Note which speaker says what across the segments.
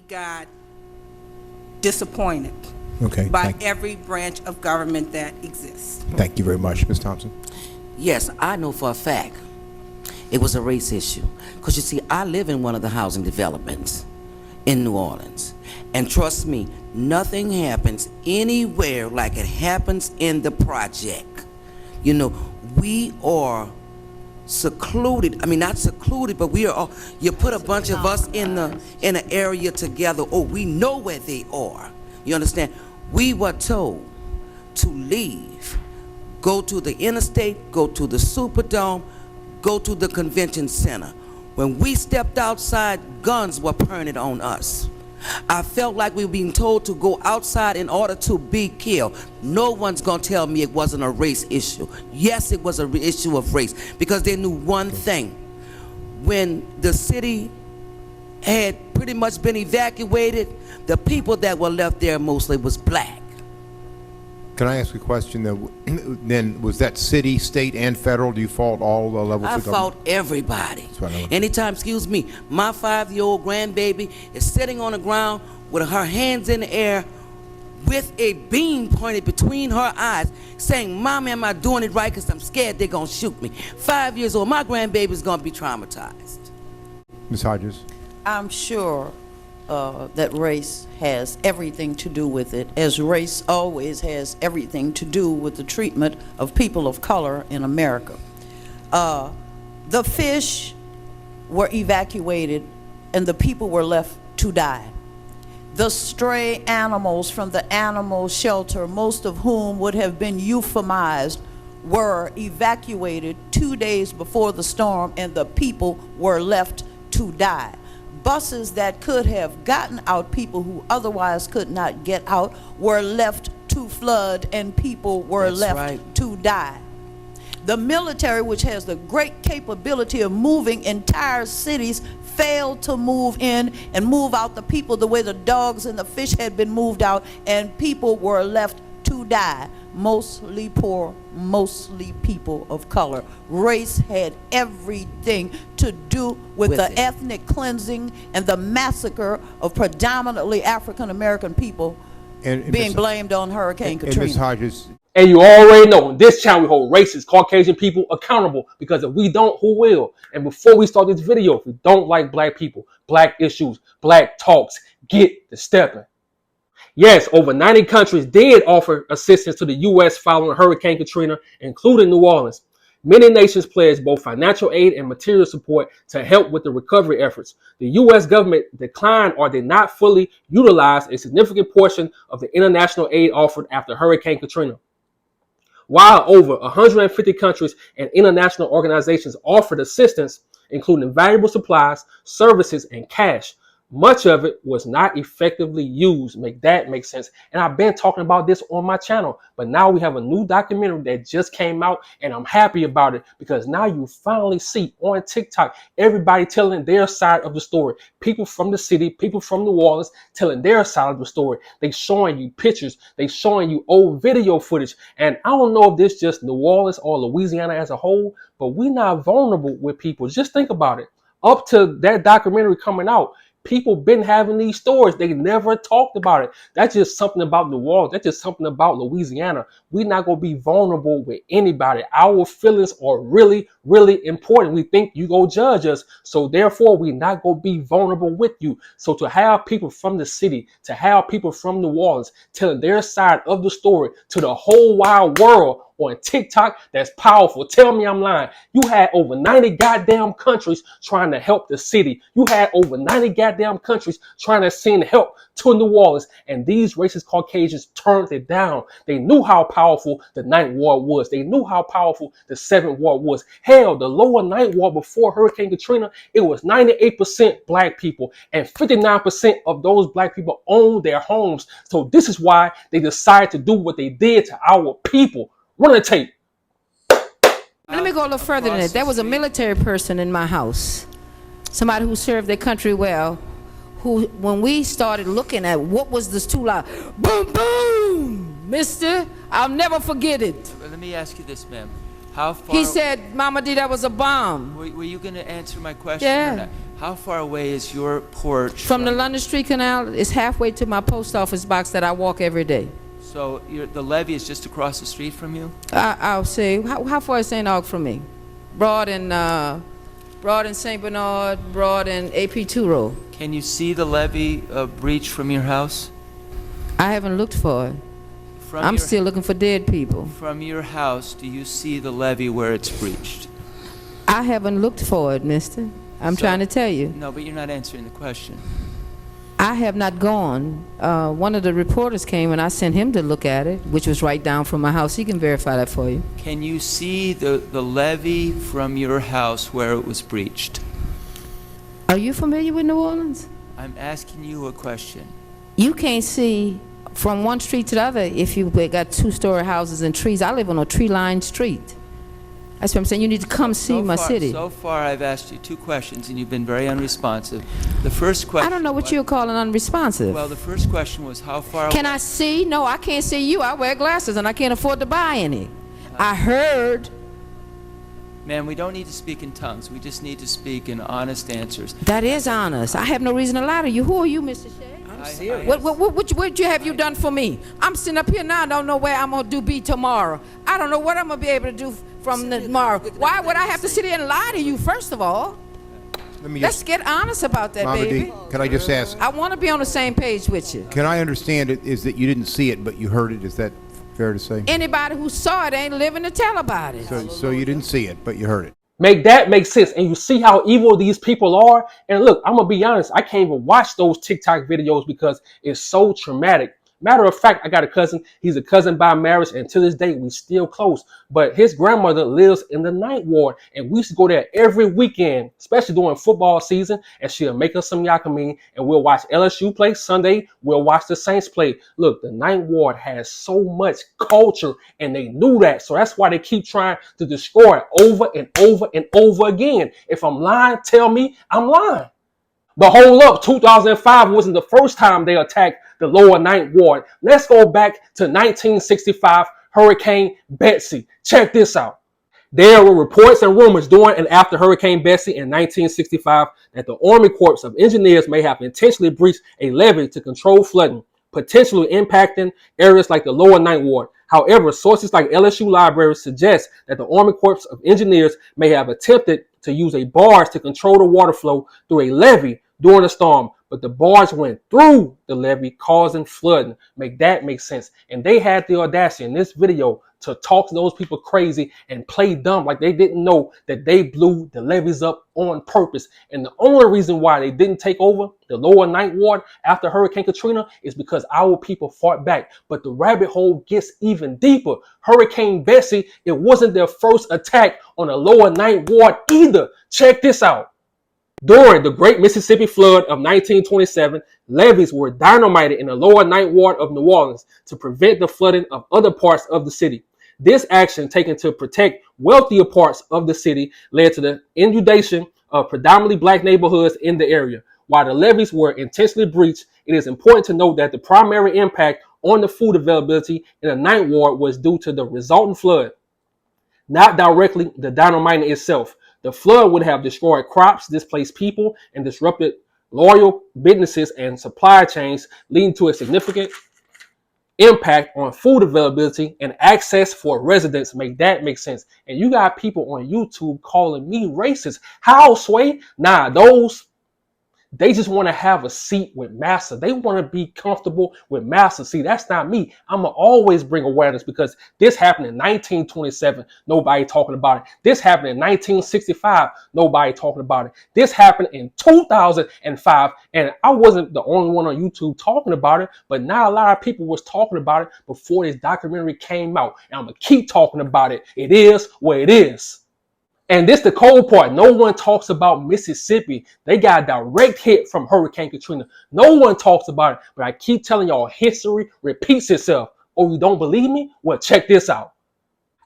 Speaker 1: got disappointed by every branch of government that exists.
Speaker 2: Thank you very much. Ms. Thompson?
Speaker 3: Yes, I know for a fact it was a race issue. Because you see, I live in one of the housing developments in New Orleans. And trust me, nothing happens anywhere like it happens in the project. You know, we are secluded. I mean, not secluded, but we are all, you put a bunch of us in an area together. Oh, we know where they are. You understand? We were told to leave, go to the interstate, go to the Superdome, go to the convention center. When we stepped outside, guns were pointed on us. I felt like we were being told to go outside in order to be killed. No one's gonna tell me it wasn't a race issue. Yes, it was an issue of race, because they knew one thing. When the city had pretty much been evacuated, the people that were left there mostly was black.
Speaker 2: Can I ask a question? Then was that city, state, and federal? Do you fault all the levels of government?
Speaker 3: I fault everybody. Anytime, excuse me, my 5-year-old grandbaby is sitting on the ground with her hands in the air with a beam pointed between her eyes saying, "Mommy, am I doing it right? Because I'm scared they're going to shoot me." 5 years old, my grandbaby's going to be traumatized.
Speaker 2: Ms. Hodges?
Speaker 4: I'm sure that race has everything to do with it, as race always has everything to do with the treatment of people of color in America. The fish were evacuated and the people were left to die. The stray animals from the animal shelter, most of whom would have been euphemized, were evacuated 2 days before the storm, and the people were left to die. Buses that could have gotten out people who otherwise could not get out were left to flood, and people were left to die. The military, which has the great capability of moving entire cities, failed to move in and move out the people the way the dogs and the fish had been moved out, and people were left to die. Mostly poor, mostly people of color. Race had everything to do with the ethnic cleansing and the massacre of predominantly African American people being blamed on Hurricane Katrina.
Speaker 2: Ms. Hodges.
Speaker 5: And you already know, on this channel we hold racist Caucasian people accountable, because if we don't, who will? And before we start this video, if we don't like black people, black issues, black talks, get to stepping. Yes, over 90 countries did offer assistance to the U.S. following Hurricane Katrina, including New Orleans. Many nations pledged both financial aid and material support to help with the recovery efforts. The U.S. government declined or did not fully utilize a significant portion of the international aid offered after Hurricane Katrina. While over 150 countries and international organizations offered assistance, including valuable supplies, services, and cash, much of it was not effectively used. Make that make sense? And I've been talking about this on my channel, but now we have a new documentary that just came out, and I'm happy about it, because now you finally see on TikTok everybody telling their side of the story. People from the city, people from New Orleans telling their side of the story. They showing you pictures, they showing you old video footage. And I don't know if this just New Orleans or Louisiana as a whole, but we're not vulnerable with people. Just think about it. Up to that documentary coming out, people been having these stories. They never talked about it. That's just something about New Orleans. That's just something about Louisiana. We're not going to be vulnerable with anybody. Our feelings are really, really important. We think you go judge us. So therefore, we're not going to be vulnerable with you. So to have people from the city, to have people from New Orleans telling their side of the story to the whole wide world on TikTok, that's powerful. Tell me I'm lying. You had over 90 goddamn countries trying to help the city. You had over 90 goddamn countries trying to send help to New Orleans, and these racist Caucasians turned it down. They knew how powerful the Ninth Ward was. They knew how powerful the Seventh Ward was. Hell, the lower Ninth Ward before Hurricane Katrina, it was 98% black people, and 59% of those black people owned their homes. So this is why they decided to do what they did to our people. Run the tape.
Speaker 6: Let me go a little further than that. There was a military person in my house, somebody who served their country well, who, when we started looking at what was this too loud, boom, boom, mister, I'll never forget it.
Speaker 7: Let me ask you this, ma'am. How far?
Speaker 6: He said, Mama D, that was a bomb.
Speaker 7: Were you going to answer my question?
Speaker 6: Yeah.
Speaker 7: Or not? How far away is your porch
Speaker 6: From the London Street Canal, it's halfway to my post office box that I walk every day.
Speaker 7: So the levee is just across the street from you?
Speaker 6: I'll say, how far is St. Aug from me? Broad and St. Bernard, Broad and AP2 Road.
Speaker 7: Can you see the levee breach from your house?
Speaker 6: I haven't looked for it.
Speaker 7: From
Speaker 6: I'm
Speaker 7: your,
Speaker 6: still looking for dead people.
Speaker 7: From your house, do you see the levee where it's breached?
Speaker 6: I haven't looked for it, mister. I'm trying to tell you.
Speaker 7: No, but you're not answering the question.
Speaker 6: I have not gone. One of the reporters came and I sent him to look at it, which was right down from my house. He can verify that for you.
Speaker 7: Can you see the levee from your house where it was breached?
Speaker 6: Are you familiar with New Orleans?
Speaker 7: I'm asking you a question.
Speaker 6: You can't see from one street to the other if you got two-story houses and trees. I live on a tree-lined street. That's what I'm saying. You need to come see my city.
Speaker 7: So far, I've asked you 2 questions, and you've been very unresponsive. The first question...
Speaker 6: I don't know what you're calling unresponsive.
Speaker 7: Well, the first question was how far...
Speaker 6: Can I see? No, I can't see you. I wear glasses, and I can't afford to buy any. I heard.
Speaker 7: Ma'am, we don't need to speak in tongues. We just need to speak in honest answers.
Speaker 6: That is honest. I have no reason to lie to you. Who are you, Mr. Shea?
Speaker 7: I'm serious.
Speaker 6: What have you done for me? I'm sitting up here now. I don't know where I'm going to be tomorrow. I don't know what I'm going to be able to do from tomorrow. Why would I have to sit here and lie to you, first of all? Let's get honest about that,
Speaker 2: Mama
Speaker 6: baby.
Speaker 2: D, can I just ask?
Speaker 6: I want to be on the same page with you.
Speaker 2: Can I understand it is that you didn't see it, but you heard it? Is that fair to say?
Speaker 6: Anybody who saw it ain't living to tell about it.
Speaker 2: So you didn't see it, but you heard it.
Speaker 5: Make that make sense. And you see how evil these people are. And look, I'm going to be honest. I can't even watch those TikTok videos because it's so traumatic. Matter of fact, I got a cousin. He's a cousin by marriage. And to this day, we still close. But his grandmother lives in the Ninth Ward. And we used to go there every weekend, especially during football season. And she'll make us some yakameen. And we'll watch LSU play Sunday. We'll watch the Saints play. Look, the Ninth Ward has so much culture. And they knew that. So that's why they keep trying to destroy it over and over and over again. If I'm lying, tell me I'm lying. But hold up, 2005 wasn't the first time they attacked the lower Ninth Ward. Let's go back to 1965, Hurricane Betsy. Check this out. There were reports and rumors during and after Hurricane Betsy in 1965 that the Army Corps of Engineers may have intentionally breached a levee to control flooding, potentially impacting areas like the lower Ninth Ward. However, sources like LSU Library suggest that the Army Corps of Engineers may have attempted to use a barge to control the water flow through a levee during the storm, but the barge went through the levee, causing flooding. Make that make sense. And they had the audacity in this video to talk to those people crazy and play dumb like they didn't know that they blew the levees up on purpose. And the only reason why they didn't take over the lower Ninth Ward after Hurricane Katrina is because our people fought back. But the rabbit hole gets even deeper. Hurricane Betsy, it wasn't their first attack on the lower Ninth Ward either. Check this out. During the Great Mississippi Flood of 1927, levees were dynamited in the lower Ninth Ward of New Orleans to prevent the flooding of other parts of the city. This action, taken to protect wealthier parts of the city, led to the inundation of predominantly black neighborhoods in the area. While the levees were intentionally breached, it is important to note that the primary impact on the food availability in the Ninth Ward was due to the resultant flood, not directly the dynamiting itself. The flood would have destroyed crops, displaced people, and disrupted loyal businesses and supply chains, leading to a significant impact on food availability and access for residents. Make that make sense. And you got people on YouTube calling me racist. How, Sway? Nah, they just want to have a seat with Massa. They want to be comfortable with Massa. See, that's not me. I'm going to always bring awareness because this happened in 1927. Nobody talking about it. This happened in 1965. Nobody talking about it. This happened in 2005. And I wasn't the only one on YouTube talking about it. But now a lot of people was talking about it before this documentary came out. And I'm going to keep talking about it. It is what it is. And this the cold part. No one talks about Mississippi. They got a direct hit from Hurricane Katrina. No one talks about it. But I keep telling y'all, history repeats itself. Oh, you don't believe me? Well, check this out.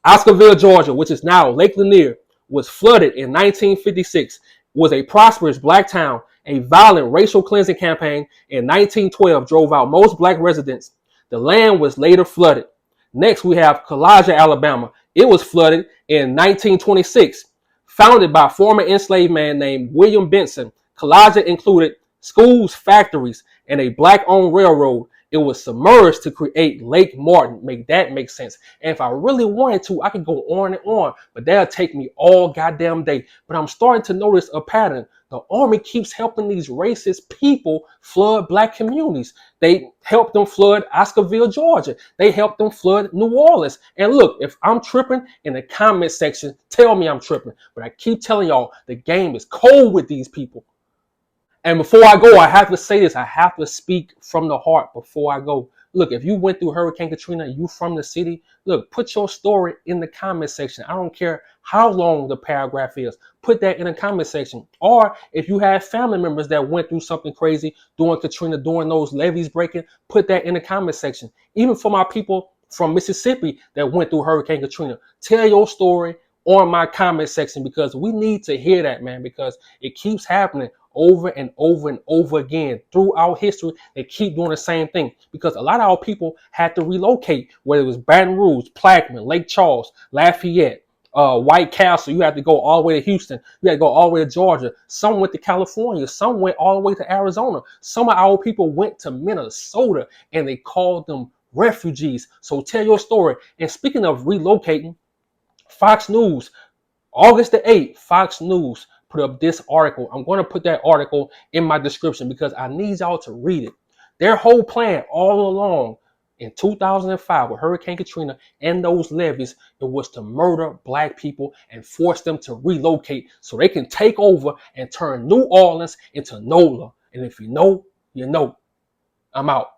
Speaker 5: Oscarville, Georgia, which is now Lake Lanier, was flooded in 1956, was a prosperous black town. A violent racial cleansing campaign in 1912 drove out most black residents. The land was later flooded. Next, we have Kallaja, Alabama. It was flooded in 1926. Founded by a former enslaved man named William Benson, Collage included schools, factories, and a black-owned railroad. It was submerged to create Lake Martin. Make that make sense. And if I really wanted to, I could go on and on, but that'll take me all goddamn day. But I'm starting to notice a pattern. The Army keeps helping these racist people flood black communities. They helped them flood Oscarville, Georgia. They helped them flood New Orleans. And look, if I'm tripping, in the comment section, tell me I'm tripping. But I keep telling y'all, the game is cold with these people. And before I go, I have to say this. I have to speak from the heart before I go. Look, if you went through Hurricane Katrina, you from the city, look, put your story in the comment section. I don't care how long the paragraph is. Put that in the comment section. Or if you have family members that went through something crazy during Katrina, during those levees breaking, put that in the comment section. Even for my people from Mississippi that went through Hurricane Katrina, tell your story on my comment section, because we need to hear that, man, because it keeps happening over and over and over again throughout history. They keep doing the same thing because a lot of our people had to relocate, whether it was Baton Rouge, Plaquemine, Lake Charles, Lafayette, White Castle. You had to go all the way to Houston. You had to go all the way to Georgia. Some went to California. Some went all the way to Arizona. Some of our people went to Minnesota, and they called them refugees. So tell your story. And speaking of relocating, Fox News, August the 8th, Fox News put up this article. I'm going to put that article in my description because I need y'all to read it. Their whole plan all along in 2005 with Hurricane Katrina and those levees, it was to murder black people and force them to relocate so they can take over and turn New Orleans into NOLA. And if you know, you know. I'm out.